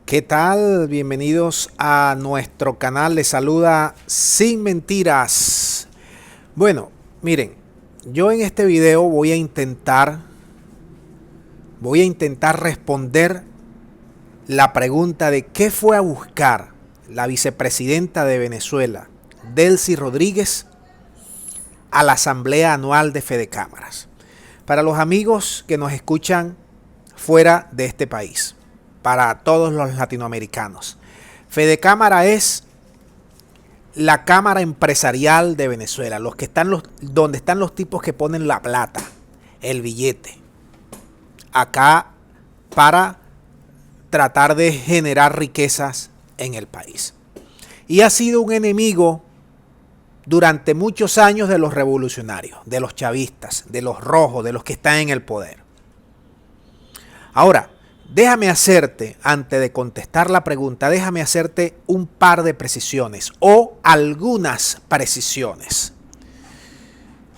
¿Qué tal? Bienvenidos a nuestro canal. Les saluda Sin Mentiras. Bueno, miren, yo en este video voy a intentar responder la pregunta de qué fue a buscar la vicepresidenta de Venezuela, Delcy Rodríguez, a la Asamblea Anual de Fedecámaras. Para los amigos que nos escuchan fuera de este país, para todos los latinoamericanos, Fedecámara es la cámara empresarial de Venezuela, donde están los tipos que ponen la plata, el billete, acá para tratar de generar riquezas en el país. Y ha sido un enemigo durante muchos años de los revolucionarios, de los chavistas, de los rojos, de los que están en el poder. Ahora, déjame hacerte, antes de contestar la pregunta, déjame hacerte un par de precisiones o algunas precisiones.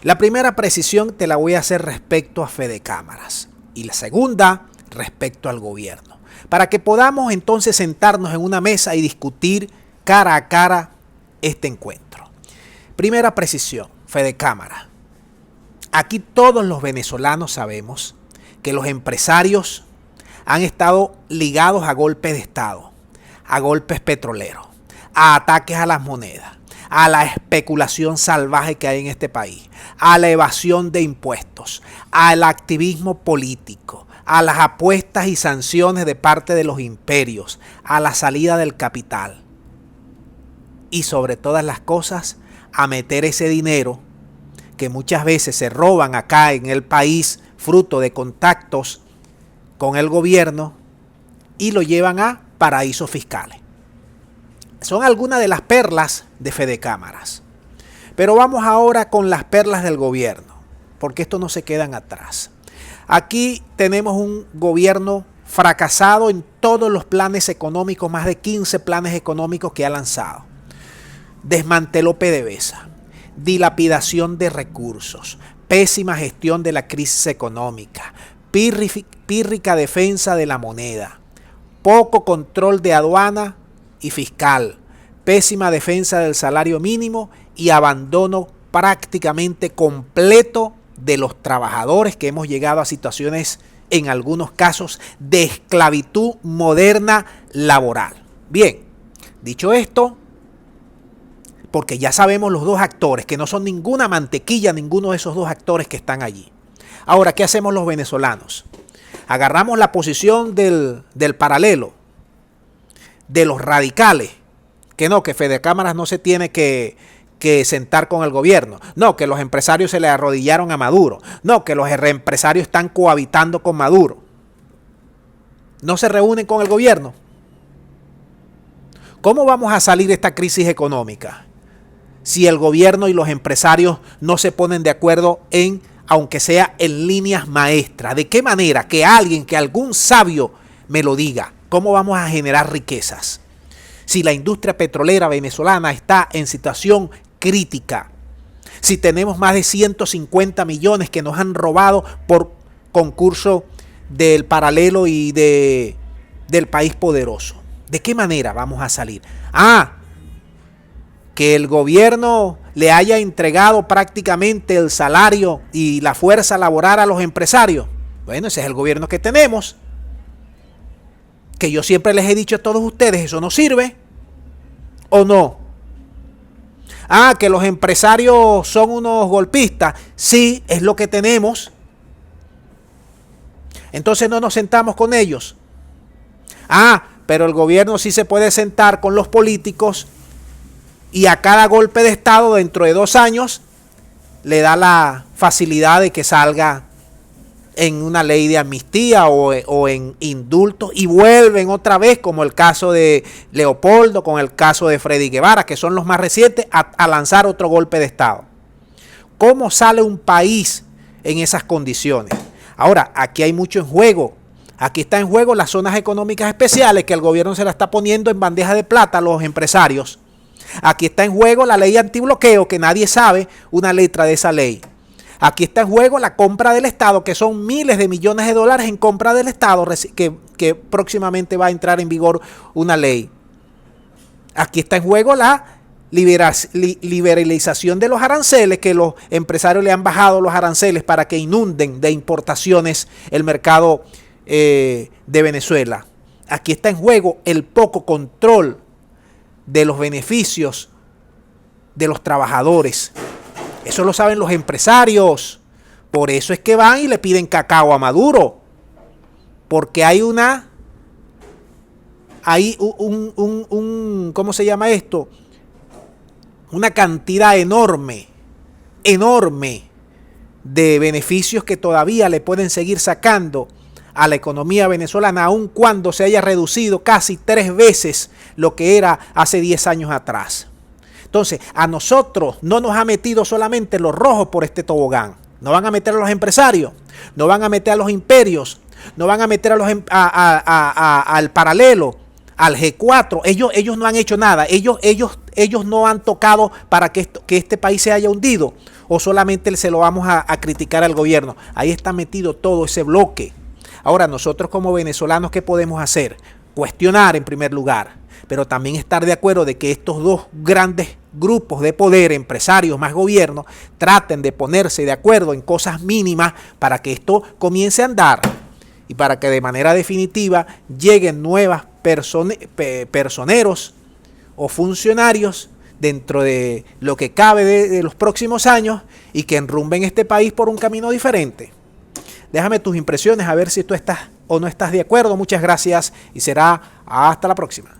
La primera precisión te la voy a hacer respecto a Fedecámaras y la segunda respecto al gobierno, para que podamos entonces sentarnos en una mesa y discutir cara a cara este encuentro. Primera precisión, Fedecámara. Aquí todos los venezolanos sabemos que los empresarios han estado ligados a golpes de Estado, a golpes petroleros, a ataques a las monedas, a la especulación salvaje que hay en este país, a la evasión de impuestos, al activismo político, a las apuestas y sanciones de parte de los imperios, a la salida del capital y sobre todas las cosas a meter ese dinero que muchas veces se roban acá en el país fruto de contactos con el gobierno y lo llevan a paraísos fiscales. Son algunas de las perlas de Fedecámaras. Pero vamos ahora con las perlas del gobierno, porque estos no se quedan atrás. Aquí tenemos un gobierno fracasado en todos los planes económicos, más de 15 planes económicos que ha lanzado. Desmanteló PDVSA, dilapidación de recursos, pésima gestión de la crisis económica, pírrica defensa de la moneda, poco control de aduana y fiscal, pésima defensa del salario mínimo y abandono prácticamente completo de los trabajadores, que hemos llegado a situaciones en algunos casos de esclavitud moderna laboral. Bien, dicho esto, porque ya sabemos los dos actores, que no son ninguna mantequilla, ninguno de esos dos actores que están allí. Ahora, ¿qué hacemos los venezolanos? Agarramos la posición del paralelo, de los radicales, que Fedecámaras no se tiene que sentar con el gobierno, no, que los empresarios se le arrodillaron a Maduro, no, que los empresarios están cohabitando con Maduro, no se reúnen con el gobierno. ¿Cómo vamos a salir de esta crisis económica si el gobierno y los empresarios no se ponen de acuerdo en, aunque sea en líneas maestras? ¿De qué manera? Que algún sabio me lo diga. ¿Cómo vamos a generar riquezas si la industria petrolera venezolana está en situación crítica? Si tenemos más de 150 millones que nos han robado por concurso del paralelo y del país poderoso. ¿De qué manera vamos a salir? Que el gobierno le haya entregado prácticamente el salario y la fuerza laboral a los empresarios. Bueno, ese es el gobierno que tenemos. Que yo siempre les he dicho a todos ustedes, eso no sirve. ¿O no? Que los empresarios son unos golpistas. Sí, es lo que tenemos. Entonces no nos sentamos con ellos. Pero el gobierno sí se puede sentar con los políticos y a cada golpe de Estado dentro de 2 años le da la facilidad de que salga en una ley de amnistía o en indultos y vuelven otra vez, como el caso de Leopoldo, con el caso de Freddy Guevara, que son los más recientes, a lanzar otro golpe de Estado. ¿Cómo sale un país en esas condiciones? Ahora, aquí hay mucho en juego. Aquí está en juego las zonas económicas especiales que el gobierno se la está poniendo en bandeja de plata a los empresarios. Aquí está en juego la ley antibloqueo, que nadie sabe una letra de esa ley. Aquí está en juego la compra del Estado, que son miles de millones de dólares en compra del Estado, que próximamente va a entrar en vigor una ley. Aquí está en juego la liberalización de los aranceles, que los empresarios le han bajado los aranceles para que inunden de importaciones el mercado de Venezuela. Aquí está en juego el poco control de los beneficios de los trabajadores. Eso lo saben los empresarios. Por eso es que van y le piden cacao a Maduro. Porque hay un ¿cómo se llama esto? Una cantidad enorme de beneficios que todavía le pueden seguir sacando a la economía venezolana, aun cuando se haya reducido casi 3 veces lo que era hace 10 años atrás. Entonces, a nosotros no nos ha metido solamente los rojos por este tobogán. No van a meter a los empresarios, no van a meter a los imperios, no van a meter al paralelo, al G4. Ellos no han hecho nada. Ellos no han tocado para que este país se haya hundido. O solamente se lo vamos a criticar al gobierno. Ahí está metido todo ese bloque. Ahora, nosotros como venezolanos, ¿qué podemos hacer? Cuestionar en primer lugar, pero también estar de acuerdo de que estos dos grandes grupos de poder, empresarios más gobierno, traten de ponerse de acuerdo en cosas mínimas para que esto comience a andar y para que de manera definitiva lleguen nuevas personeros o funcionarios dentro de lo que cabe de los próximos años y que enrumben este país por un camino diferente. Déjame tus impresiones a ver si tú estás o no estás de acuerdo. Muchas gracias y será hasta la próxima.